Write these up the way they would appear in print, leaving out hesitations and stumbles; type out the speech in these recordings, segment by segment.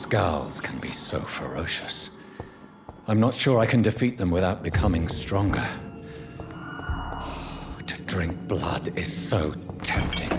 Skulls can be so ferocious. I'm not sure I can defeat them without becoming stronger. To drink blood is so tempting.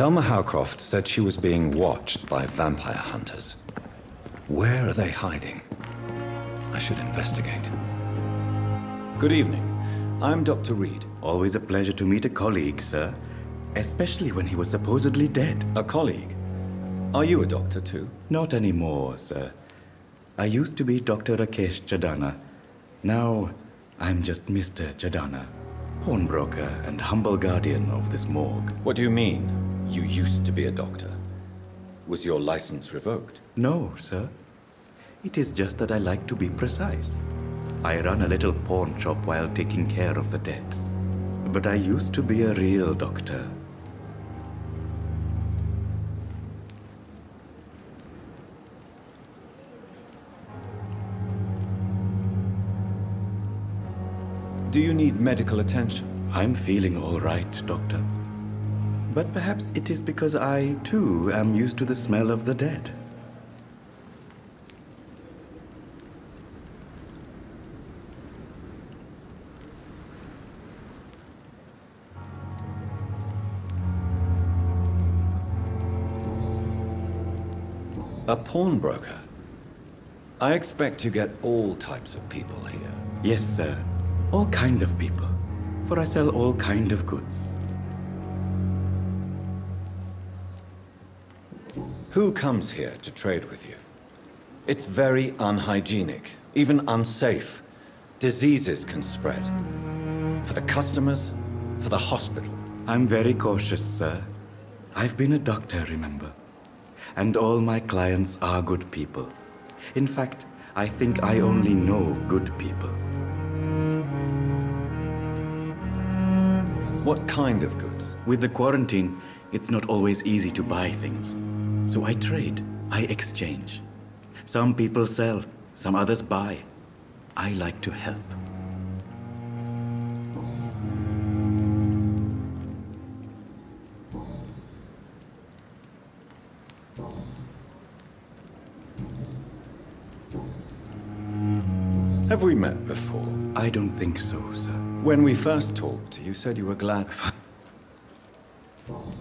Thelma Howcroft said she was being watched by vampire hunters. Where are they hiding? I should investigate. Good evening. I'm Dr. Reed. Always a pleasure to meet a colleague, sir. Especially when he was supposedly dead. A colleague? Are you a doctor too? Not anymore, sir. I used to be Dr. Rakesh Chadana. Now, I'm just Mr. Chadana, pawnbroker and humble guardian of this morgue. What do you mean, you used to be a doctor? Was your license revoked? No, sir. It is just that I like to be precise. I run a little pawn shop while taking care of the dead. But I used to be a real doctor. Do you need medical attention? I'm feeling all right, doctor. But perhaps it is because I, too, am used to the smell of the dead. A pawnbroker? I expect you get all types of people here. Yes, sir. All kind of people. For I sell all kind of goods. Who comes here to trade with you? It's very unhygienic, even unsafe. Diseases can spread. For the customers, for the hospital. I'm very cautious, sir. I've been a doctor, remember? And all my clients are good people. In fact, I think I only know good people. What kind of goods? With the quarantine, it's not always easy to buy things. So I trade, I exchange. Some people sell, some others buy. I like to help. Have we met before? I don't think so, sir. When we first talked, you said you were glad.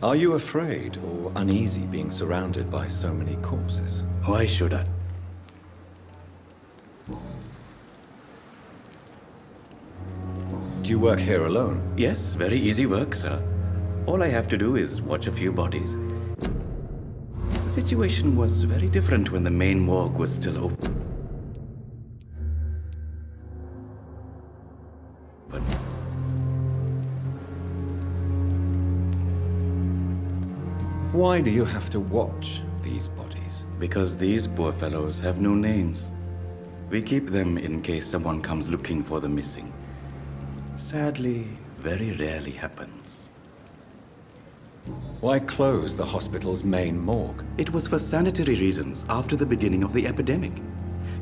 Are you afraid or uneasy being surrounded by so many corpses? Why should I? Do you work here alone? Yes, very easy work, sir. All I have to do is watch a few bodies. The situation was very different when the main morgue was still open. Why do you have to watch these bodies? Because these poor fellows have no names. We keep them in case someone comes looking for the missing. Sadly, very rarely happens. Why close the hospital's main morgue? It was for sanitary reasons after the beginning of the epidemic.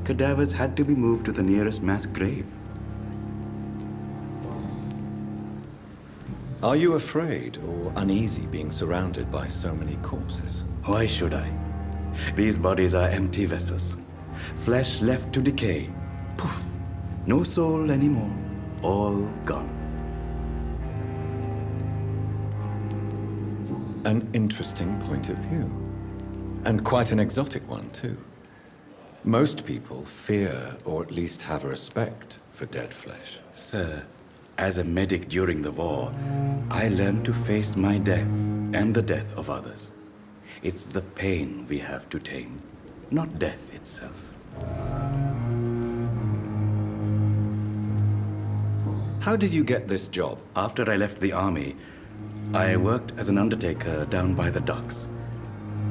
Cadavers had to be moved to the nearest mass grave. Are you afraid or uneasy being surrounded by so many corpses? Why should I? These bodies are empty vessels. Flesh left to decay. Poof! No soul anymore. All gone. An interesting point of view. And quite an exotic one, too. Most people fear, or at least have a respect, for dead flesh. Sir, as a medic during the war, I learned to face my death and the death of others. It's the pain we have to tame, not death itself. How did you get this job? After I left the army, I worked as an undertaker down by the docks.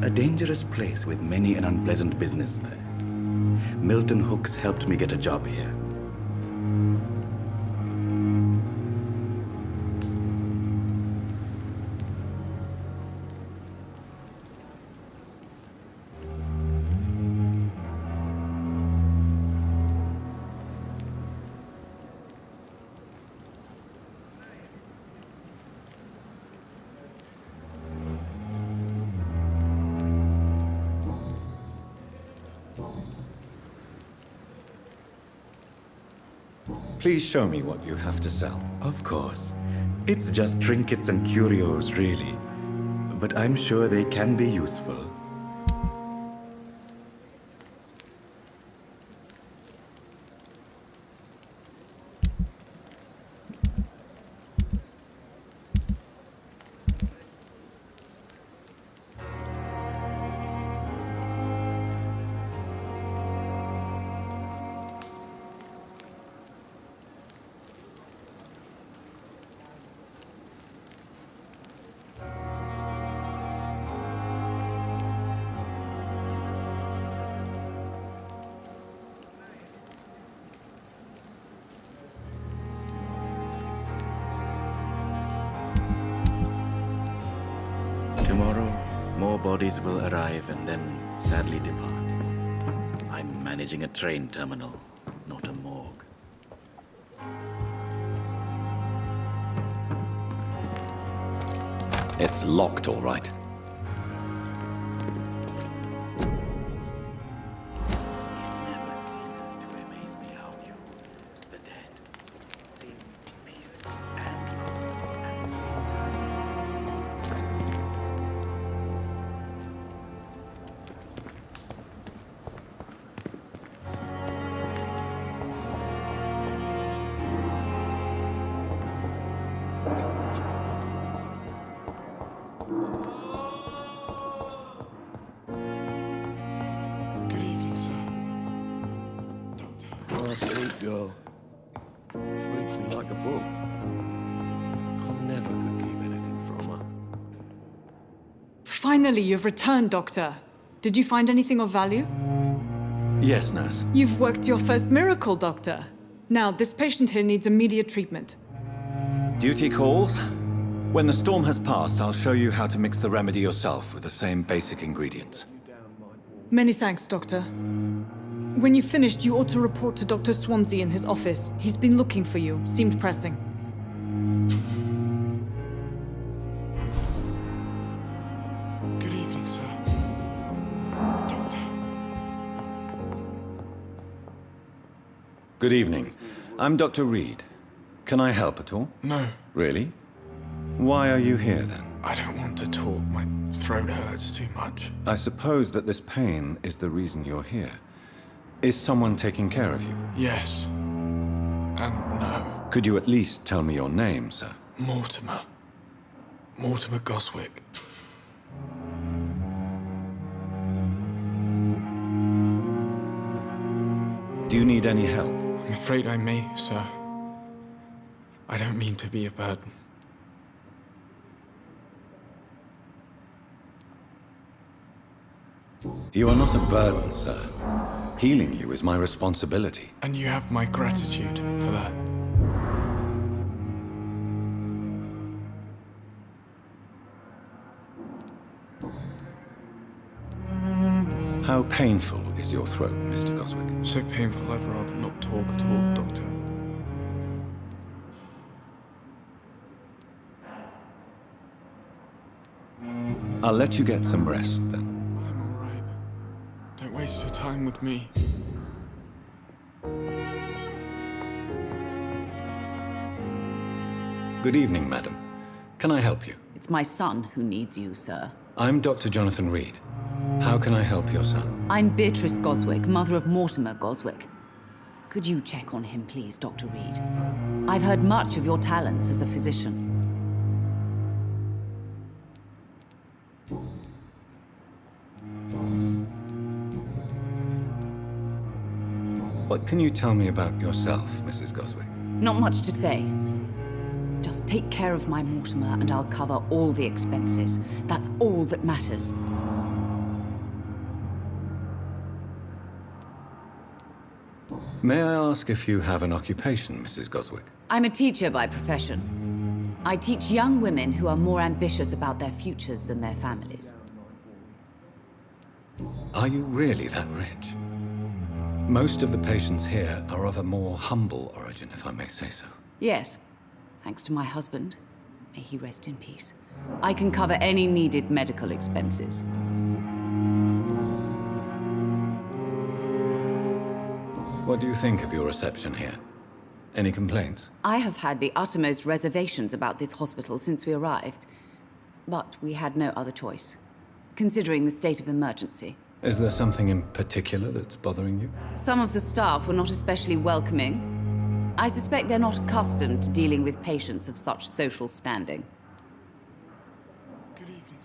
A dangerous place with many an unpleasant business there. Milton Hooks helped me get a job here. Please show me what you have to sell. Of course. It's just trinkets and curios, really. but I'm sure they can be useful. Tomorrow, more bodies will arrive and then sadly depart. I'm managing a train terminal, not a morgue. It's locked, all right. Never ceases to amaze me how you, the dead, seem peaceful and cruel at the same time. Good evening, sir. Doctor. Oh, sweet girl. Reads me like a book. I never could keep anything from her. Finally, you've returned, Doctor. Did you find anything of value? Yes, nurse. You've worked your first miracle, Doctor. Now, this patient here needs immediate treatment. Duty calls. When the storm has passed, I'll show you how to mix the remedy yourself with the same basic ingredients. Many thanks, Doctor. When you've finished, you ought to report to Dr. Swansea in his office. He's been looking for you. Seemed pressing. Good evening, sir. Doctor. Good evening. I'm Dr. Reed. Can I help at all? No, Really? Why are you here then? I don't want to talk. My throat hurts too much. I suppose that this pain is the reason you're here. Is someone taking care of you? Yes. And no. Could you at least tell me your name, sir? Mortimer. Mortimer Goswick. Do you need any help? I'm afraid I may, sir. I don't mean to be a burden. You are not a burden, sir. Healing you is my responsibility. And you have my gratitude for that. How painful is your throat, Mr. Goswick? So painful I'd rather not talk at all, Doctor. I'll let you get some rest, then. I'm all right. Don't waste your time with me. Good evening, madam. Can I help you? It's my son who needs you, sir. I'm Dr. Jonathan Reed. How can I help your son? I'm Beatrice Goswick, mother of Mortimer Goswick. Could you check on him, please, Dr. Reed? I've heard much of your talents as a physician. What can you tell me about yourself, Mrs. Goswick? Not much to say. Just take care of my Mortimer and I'll cover all the expenses. That's all that matters. May I ask if you have an occupation, Mrs. Goswick? I'm a teacher by profession. I teach young women who are more ambitious about their futures than their families. Are you really that rich? Most of the patients here are of a more humble origin, if I may say so. Yes, thanks to my husband. May he rest in peace. I can cover any needed medical expenses. What do you think of your reception here? Any complaints? I have had the uttermost reservations about this hospital since we arrived. but we had no other choice, considering the state of emergency. Is there something in particular that's bothering you? Some of the staff were not especially welcoming. I suspect they're not accustomed to dealing with patients of such social standing. Good evening,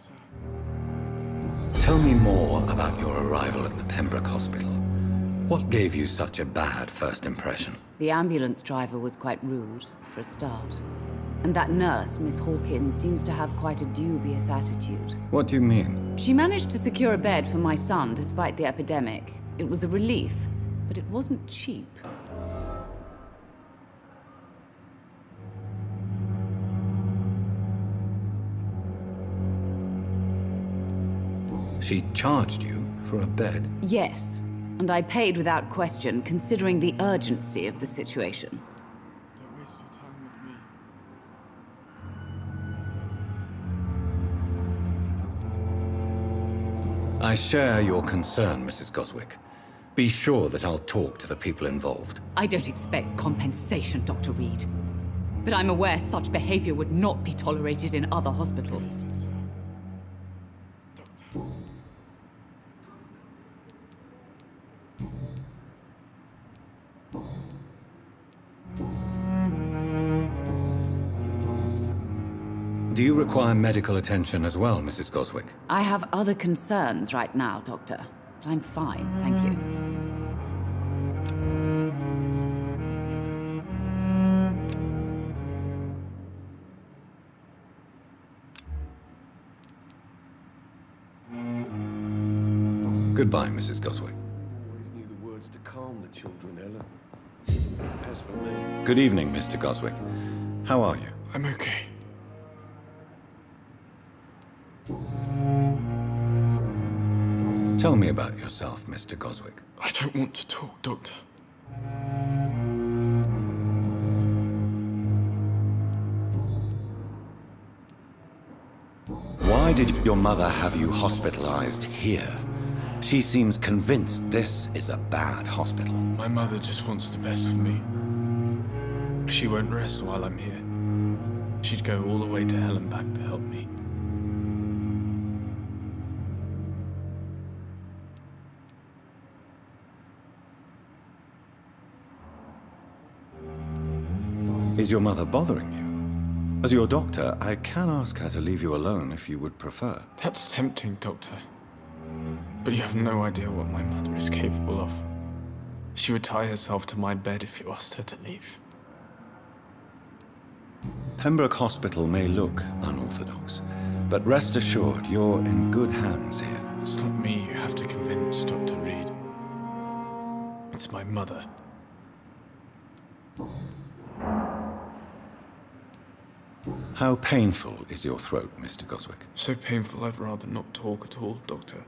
sir. Tell me more about your arrival at the Pembroke Hospital. What gave you such a bad first impression? The ambulance driver was quite rude, for a start. And that nurse, Miss Hawkins, seems to have quite a dubious attitude. What do you mean? She managed to secure a bed for my son despite the epidemic. It was a relief, but it wasn't cheap. She charged you for a bed? Yes, and I paid without question, considering the urgency of the situation. Don't waste your time with me. I share your concern, Mrs. Goswick. Be sure that I'll talk to the people involved. I don't expect compensation, Dr. Reed. But I'm aware such behavior would not be tolerated in other hospitals. Do you require medical attention as well, Mrs. Goswick? I have other concerns right now, Doctor. But I'm fine, thank you. Goodbye, Mrs. Goswick. Always knew the words to calm the children, Ellen. As for me, Good evening, Mr. Goswick. How are you? I'm okay. Tell me about yourself, Mr. Goswick. I don't want to talk, Doctor. Why did your mother have you hospitalized here? She seems convinced this is a bad hospital. My mother just wants the best for me. She won't rest while I'm here. She'd go all the way to hell and back to help me. Is your mother bothering you? As your doctor, I can ask her to leave you alone if you would prefer. That's tempting, Doctor. But you have no idea what my mother is capable of. She would tie herself to my bed if you asked her to leave. Pembroke Hospital may look unorthodox, but rest assured you're in good hands here. It's not me you have to convince, Dr. Reed. It's my mother. How painful is your throat, Mr. Goswick? So painful I'd rather not talk at all, Doctor.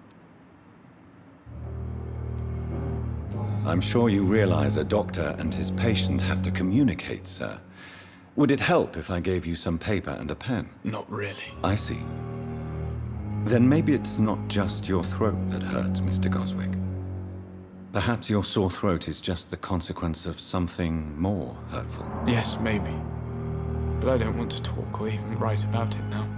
I'm sure you realize a doctor and his patient have to communicate, sir. Would it help if I gave you some paper and a pen? Not really. I see. Then maybe it's not just your throat that hurts, Mr. Goswick. Perhaps your sore throat is just the consequence of something more hurtful. Yes, maybe. But I don't want to talk or even write about it now.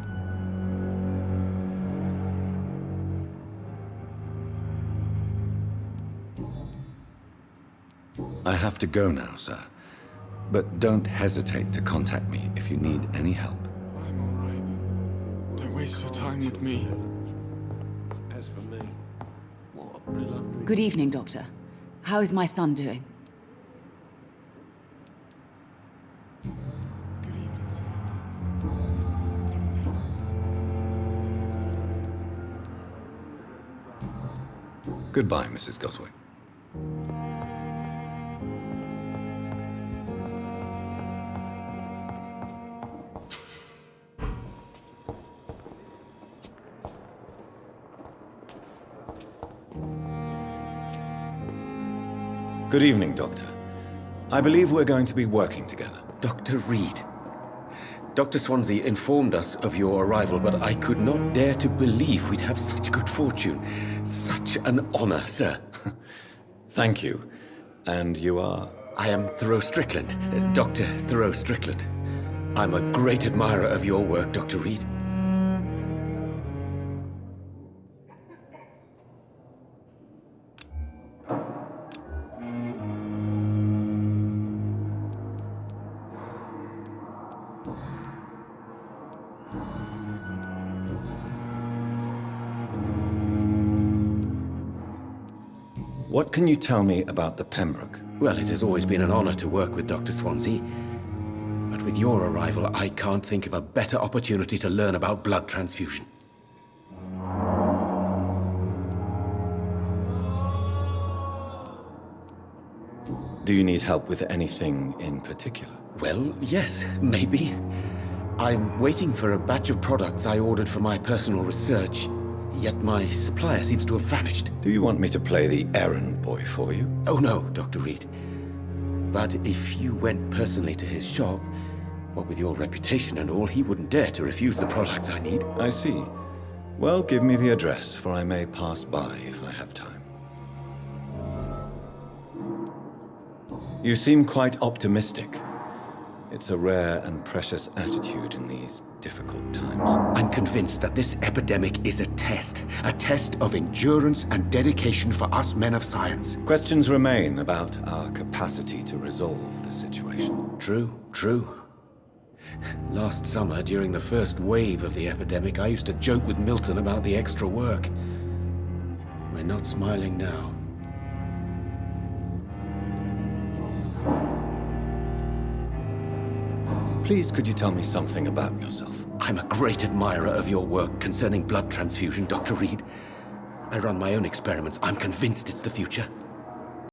I have to go now, sir. But don't hesitate to contact me if you need any help. I'm all right. Don't waste your time with me. as for me, what a blundering... Good evening, Doctor. How is my son doing? Good evening, sir. Goodbye, Mrs. Goswick. Good evening, Doctor. I believe we're going to be working together. Dr. Reed. Dr. Swansea informed us of your arrival, but I could not dare to believe we'd have such good fortune. Such an honor, sir. Thank you. And you are? I am Thoreau Strickland, Dr. Thoreau Strickland. I'm a great admirer of your work, Dr. Reed. What can you tell me about the Pembroke? Well, it has always been an honor to work with Dr. Swansea. But with your arrival, I can't think of a better opportunity to learn about blood transfusion. Do you need help with anything in particular? Well, yes, maybe. I'm waiting for a batch of products I ordered for my personal research, yet my supplier seems to have vanished. Do you want me to play the errand boy for you? Oh no, Dr. Reed. But if you went personally to his shop, what with your reputation and all, he wouldn't dare to refuse the products I need. I see. Well, give me the address, for I may pass by if I have time. You seem quite optimistic. It's a rare and precious attitude in these difficult times. I'm convinced that this epidemic is a test of endurance and dedication for us men of science. Questions remain about our capacity to resolve the situation. True. Last summer, during the first wave of the epidemic, I used to joke with Milton about the extra work. We're not smiling now. Please, could you tell me something about yourself? I'm a great admirer of your work concerning blood transfusion, Dr. Reed. I run my own experiments. I'm convinced it's the future.